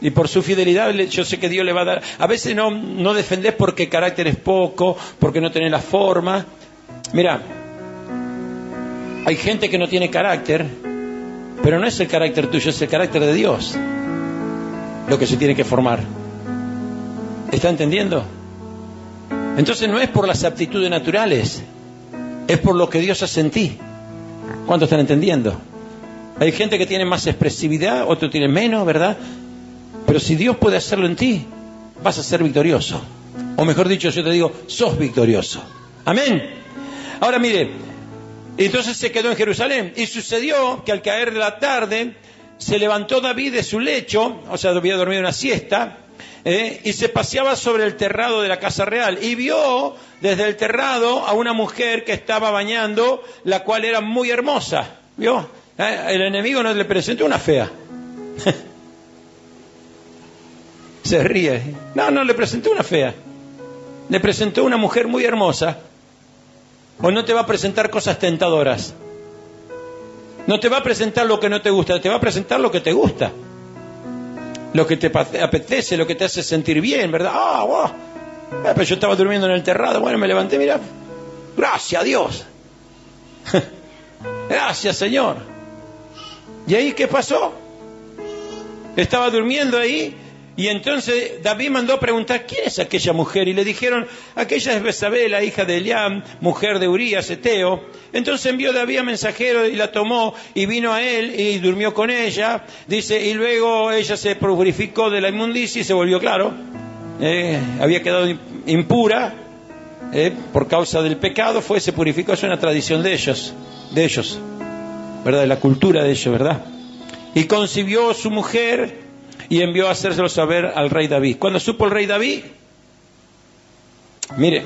Y por su fidelidad yo sé que Dios le va a dar. A veces no defendés porque el carácter es poco, porque no tenés la forma. Mira, hay gente que no tiene carácter, pero no es el carácter tuyo, es el carácter de Dios lo que se tiene que formar. ¿Está entendiendo? Entonces no es por las aptitudes naturales, es por lo que Dios hace en ti. ¿Cuántos están entendiendo? Hay gente que tiene más expresividad, otro tiene menos, ¿verdad? Pero si Dios puede hacerlo en ti, vas a ser victorioso. O mejor dicho, yo te digo, sos victorioso. Amén. Ahora mire, entonces se quedó en Jerusalén. Y sucedió que al caer de la tarde, se levantó David de su lecho, o sea, había dormido una siesta, y se paseaba sobre el terrado de la casa real. Y vio desde el terrado a una mujer que estaba bañando, la cual era muy hermosa. ¿Vio? El enemigo no le presentó una fea. Se ríe. No le presentó una fea. Le presentó una mujer muy hermosa. O no te va a presentar cosas tentadoras. No te va a presentar lo que no te gusta, te va a presentar lo que te gusta. Lo que te apetece, lo que te hace sentir bien, ¿verdad? Wow. Pero yo estaba durmiendo en el terrado, bueno, me levanté, mira. Gracias a Dios. Gracias, Señor. ¿Y ahí qué pasó? Estaba durmiendo ahí y entonces David mandó a preguntar ¿quién es aquella mujer? Y le dijeron, aquella es Betsabé, la hija de Eliam, mujer de Urías, Eteo. Entonces envió David a mensajero y la tomó y vino a él y durmió con ella. Dice, y luego ella se purificó de la inmundicia y se volvió claro. Había quedado impura por causa del pecado, se purificó. Es una tradición de ellos, ¿verdad? De la cultura de ellos, ¿verdad? Y concibió su mujer y envió a hacérselo saber al rey David. Cuando supo el rey David, mire,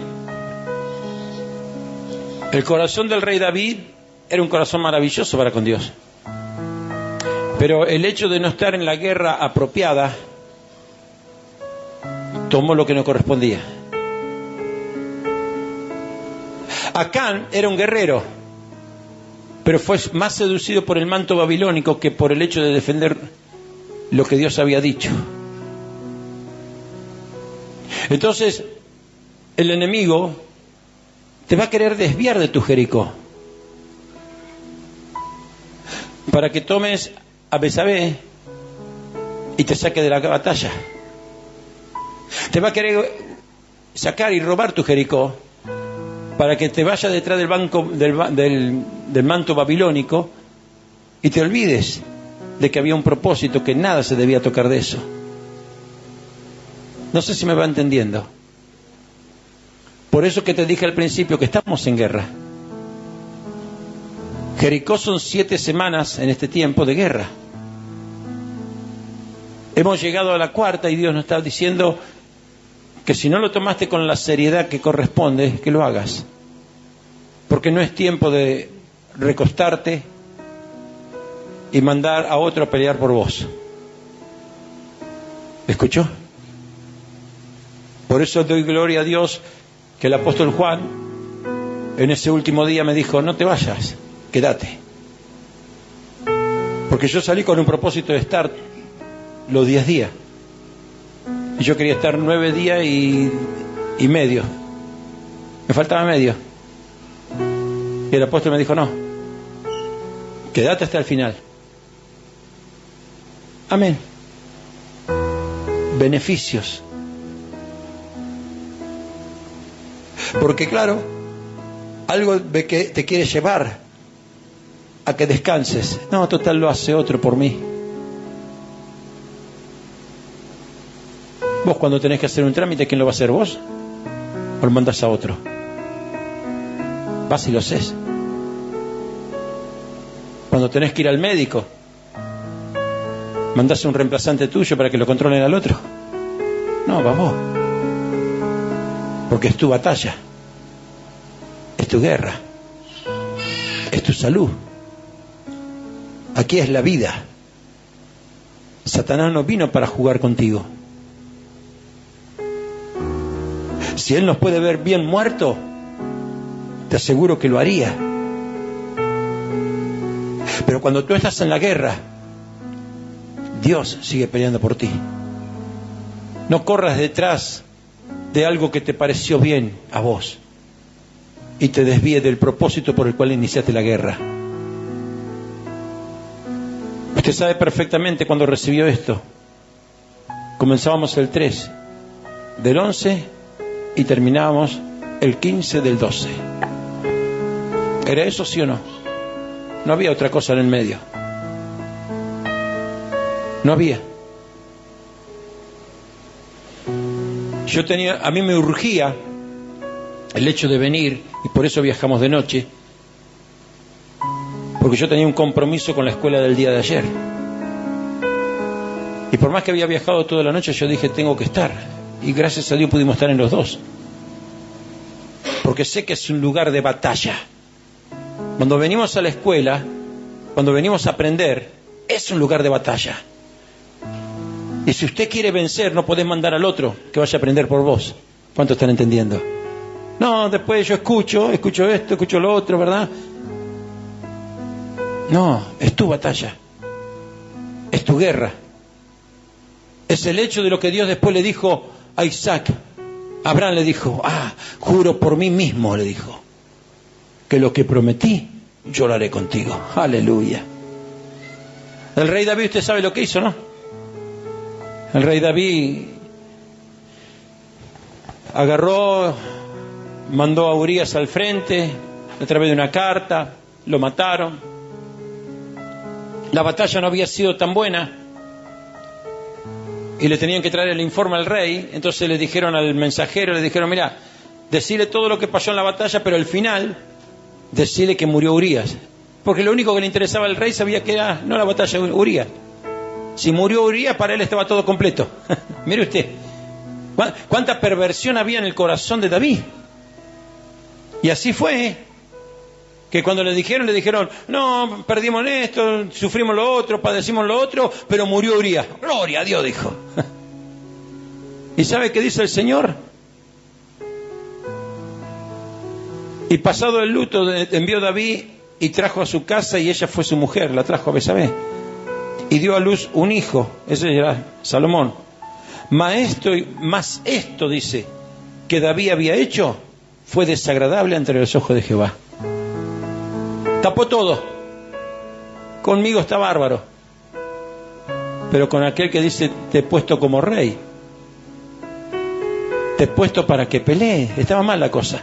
el corazón del rey David era un corazón maravilloso para con Dios. Pero el hecho de no estar en la guerra apropiada, tomó lo que no correspondía. Acán era un guerrero, pero fue más seducido por el manto babilónico que por el hecho de defender lo que Dios había dicho. Entonces, el enemigo te va a querer desviar de tu Jericó para que tomes a Betsabé y te saque de la batalla. Te va a querer sacar y robar tu Jericó para que te vayas detrás del manto babilónico y te olvides de que había un propósito, que nada se debía tocar de eso. No sé si me va entendiendo. Por eso que te dije al principio que estamos en guerra. Jericó son 7 semanas en este tiempo de guerra. Hemos llegado a la 4ª y Dios nos está diciendo que si no lo tomaste con la seriedad que corresponde, que lo hagas. Porque no es tiempo de recostarte y mandar a otro a pelear por vos. ¿Escuchó? Por eso doy gloria a Dios que el apóstol Juan en ese último día me dijo, no te vayas, quédate. Porque yo salí con un propósito de estar los 10 días. Y yo quería estar 9 días y medio. Me faltaba medio. Y el apóstol me dijo, no, quédate hasta el final. Amén. Beneficios. Porque claro, algo que te quiere llevar a que descanses. No, total, lo hace otro por mí. Vos cuando tenés que hacer un trámite, ¿quién lo va a hacer? ¿Vos? ¿O lo mandás a otro? Vas y lo haces. Cuando tenés que ir al médico, ¿Mandás a un reemplazante tuyo para que lo controlen al otro? No, vas vos. Porque es tu batalla, es tu guerra, es tu salud. Aquí es la vida. Satanás no vino para jugar contigo. Si él nos puede ver bien muerto, te aseguro que lo haría. Pero cuando tú estás en la guerra, Dios sigue peleando por ti. No corras detrás de algo que te pareció bien a vos y te desvíes del propósito por el cual iniciaste la guerra. Usted sabe perfectamente cuando recibió esto. Comenzábamos el 3 del 11 y terminábamos el 15 del 12. ¿Era eso, sí o no? No había otra cosa en el medio. No había. A mí me urgía el hecho de venir, y por eso viajamos de noche, porque yo tenía un compromiso con la escuela del día de ayer. Y por más que había viajado toda la noche, yo dije, tengo que estar. Y gracias a Dios pudimos estar en los dos. Porque sé que es un lugar de batalla. Cuando venimos a la escuela, cuando venimos a aprender, es un lugar de batalla. Y si usted quiere vencer, no podés mandar al otro que vaya a aprender por vos. ¿Cuánto están entendiendo? No, después yo escucho esto, escucho lo otro, ¿verdad? No, es tu batalla. Es tu guerra. Es el hecho de lo que Dios después le dijo a Isaac. Abraham le dijo, juro por mí mismo, le dijo, que lo que prometí, yo lo haré contigo. Aleluya. El rey David, usted sabe lo que hizo, ¿no? El rey David agarró, mandó a Urías al frente a través de una carta, lo mataron. La batalla no había sido tan buena y le tenían que traer el informe al rey. Entonces le dijeron al mensajero, le dijeron, mira, decile todo lo que pasó en la batalla, pero al final decile que murió Urías, porque lo único que le interesaba al rey sabía que era no la batalla de Urías. Si murió Urías, para él estaba todo completo. Mire usted, cuánta perversión había en el corazón de David. Y así fue, que cuando le dijeron, no, perdimos esto, sufrimos lo otro, padecimos lo otro, pero murió Urías. Gloria a Dios, dijo. ¿Y sabe qué dice el Señor? Y pasado el luto, envió David y trajo a su casa, y ella fue su mujer, la trajo a Besabé. Y dio a luz un hijo, ese era Salomón. Mas esto, dice, que David había hecho, fue desagradable ante los ojos de Jehová. Tapó todo. Conmigo está bárbaro. Pero con aquel que dice, te he puesto como rey, te he puesto para que pelees, estaba mal la cosa.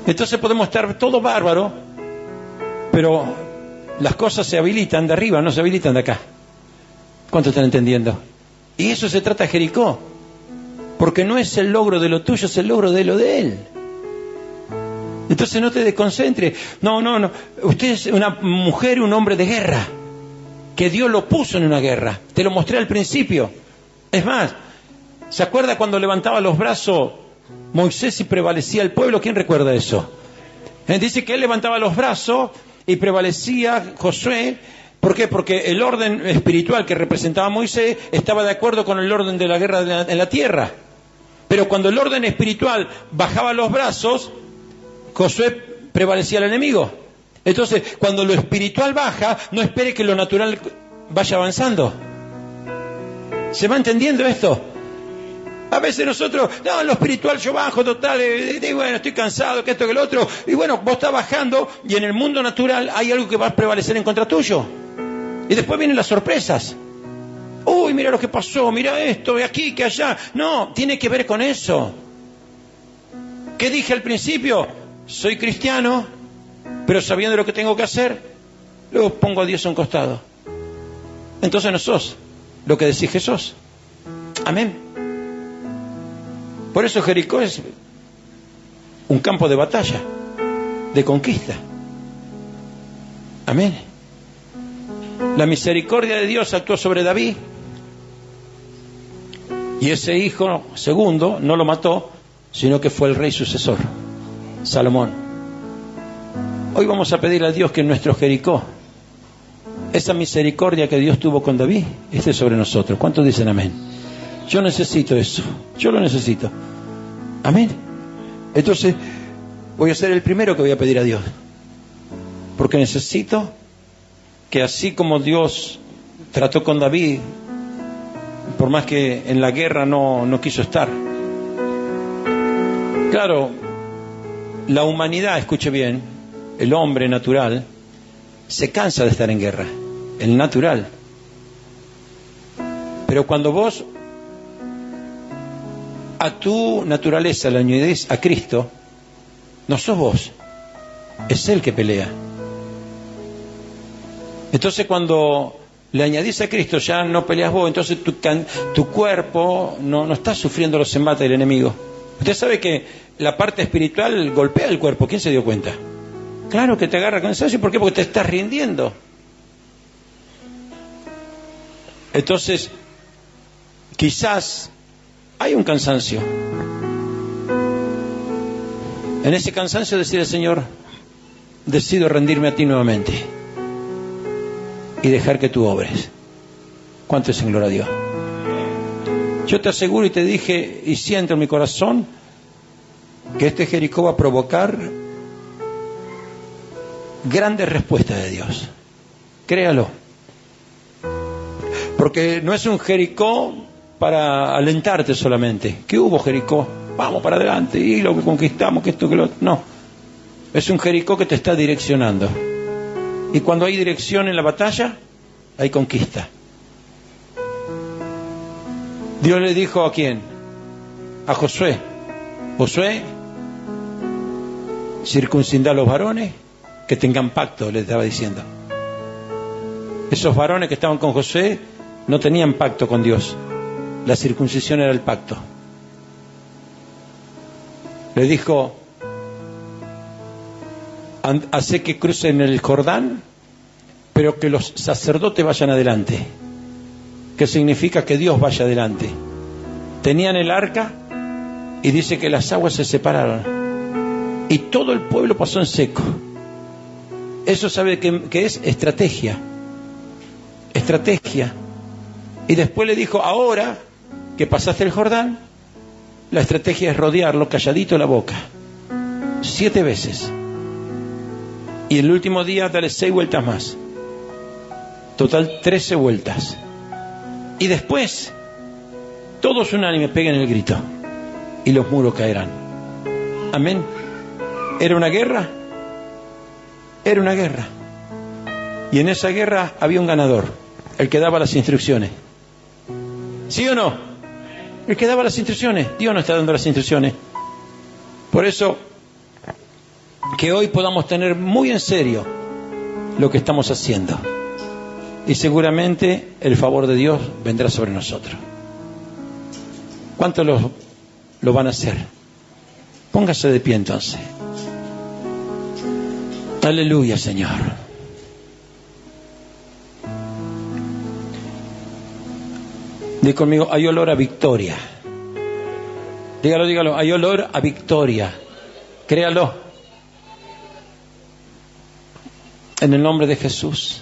Entonces podemos estar todo bárbaro, pero las cosas se habilitan de arriba, no se habilitan de acá. ¿Cuánto están entendiendo? Y eso se trata de Jericó. Porque no es el logro de lo tuyo, es el logro de lo de él. Entonces no te desconcentres. No. Usted es una mujer, un hombre de guerra. Que Dios lo puso en una guerra. Te lo mostré al principio. Es más, ¿se acuerda cuando levantaba los brazos Moisés y prevalecía el pueblo? ¿Quién recuerda eso? Dice que él levantaba los brazos y prevalecía Josué. ¿Por qué? Porque el orden espiritual que representaba Moisés estaba de acuerdo con el orden de la guerra en la tierra. Pero cuando el orden espiritual bajaba los brazos, Josué prevalecía al enemigo. Entonces, cuando lo espiritual baja, no espere que lo natural vaya avanzando. ¿Se va entendiendo esto? A veces nosotros, no, en lo espiritual yo bajo, total, bueno, estoy cansado, que esto, que lo otro. Y bueno, vos estás bajando y en el mundo natural hay algo que va a prevalecer en contra tuyo. Y después vienen las sorpresas. Uy, mira lo que pasó, mira esto, ve aquí, que allá. No, tiene que ver con eso. ¿Qué dije al principio? Soy cristiano, pero sabiendo lo que tengo que hacer, luego pongo a Dios a un costado. Entonces no sos lo que decís que sos. Amén. Por eso Jericó es un campo de batalla, de conquista. Amén. La misericordia de Dios actuó sobre David. Y ese hijo segundo no lo mató, sino que fue el rey sucesor, Salomón. Hoy vamos a pedir a Dios que en nuestro Jericó, esa misericordia que Dios tuvo con David, esté sobre nosotros. ¿Cuántos dicen amén? Yo necesito eso, yo lo necesito. Amén. Entonces, voy a ser el primero que voy a pedir a Dios. Porque necesito que así como Dios trató con David, por más que en la guerra no quiso estar. Claro, la humanidad, escuche bien, el hombre natural, se cansa de estar en guerra, el natural. Pero cuando vos a tu naturaleza le añadís a Cristo, no sos vos, es Él que pelea. Entonces cuando le añadís a Cristo ya no peleas vos, entonces tu cuerpo no está sufriendo los embates del enemigo. Usted sabe que la parte espiritual golpea el cuerpo. ¿Quién se dio cuenta? Claro que te agarra cansancio. ¿Por qué? Porque te estás rindiendo. Entonces, quizás hay un cansancio. En ese cansancio decirle, Señor, decido rendirme a ti nuevamente y dejar que tú obres. ¿Cuánto es en gloria a Dios? Yo te aseguro y te dije y siento en mi corazón que este Jericó va a provocar grandes respuestas de Dios. Créalo. Porque no es un Jericó para alentarte solamente. ¿Qué hubo, Jericó? Vamos para adelante y lo que conquistamos, que esto, que lo otro. No. Es un Jericó que te está direccionando. Y cuando hay dirección en la batalla, hay conquista. Dios le dijo ¿a quién? A Josué. Josué, circuncida a los varones que tengan pacto, le estaba diciendo. Esos varones que estaban con Josué no tenían pacto con Dios. La circuncisión era el pacto. Le dijo, hace que crucen el Jordán, pero que los sacerdotes vayan adelante. ¿Qué significa? Que Dios vaya adelante. Tenían el arca y dice que las aguas se separaron y todo el pueblo pasó en seco. Eso sabe que es estrategia. Estrategia. Y después le dijo, ahora que pasaste el Jordán, la estrategia es rodearlo calladito la boca 7 veces. Y el último día dale 6 vueltas más. Total 13 vueltas. Y después, todos unánimes peguen el grito y los muros caerán. Amén. ¿Era una guerra? Era una guerra. Y en esa guerra había un ganador, el que daba las instrucciones. ¿Sí o no? El que daba las instrucciones. Dios no está dando las instrucciones. Por eso, que hoy podamos tener muy en serio lo que estamos haciendo. Y seguramente el favor de Dios vendrá sobre nosotros. ¿Cuántos lo van a hacer? Póngase de pie entonces. Aleluya, Señor. Dí conmigo, hay olor a victoria. Dígalo, dígalo, hay olor a victoria. Créalo. En el nombre de Jesús.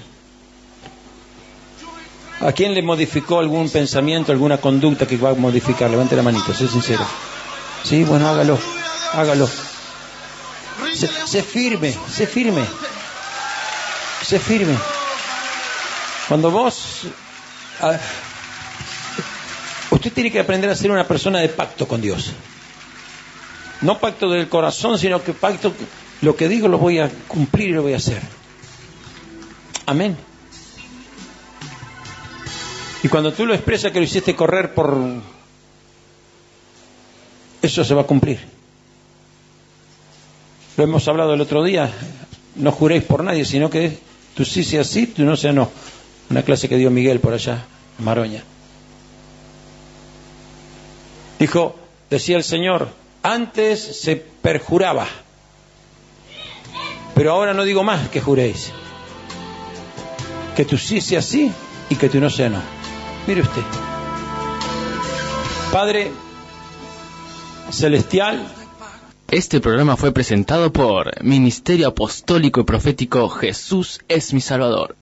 ¿A quién le modificó algún pensamiento, alguna conducta que va a modificar? Levante la manito, sé sincero. Sí, bueno, hágalo, hágalo. Sé firme, sé firme. Sé firme. Cuando vos... usted tiene que aprender a ser una persona de pacto con Dios. No pacto del corazón, sino que pacto, lo que digo lo voy a cumplir y lo voy a hacer. Amén. Y cuando tú lo expresas que lo hiciste correr por... eso se va a cumplir. Lo hemos hablado el otro día. No juréis por nadie, sino que tú sí seas sí, tú no seas no. Una clase que dio Miguel por allá, en Maroña. Dijo, decía el Señor, antes se perjuraba, pero ahora no digo más que juréis. Que tu sí sea sí y que tu no sea no. Mire usted. Padre Celestial. Este programa fue presentado por Ministerio Apostólico y Profético Jesús es mi Salvador.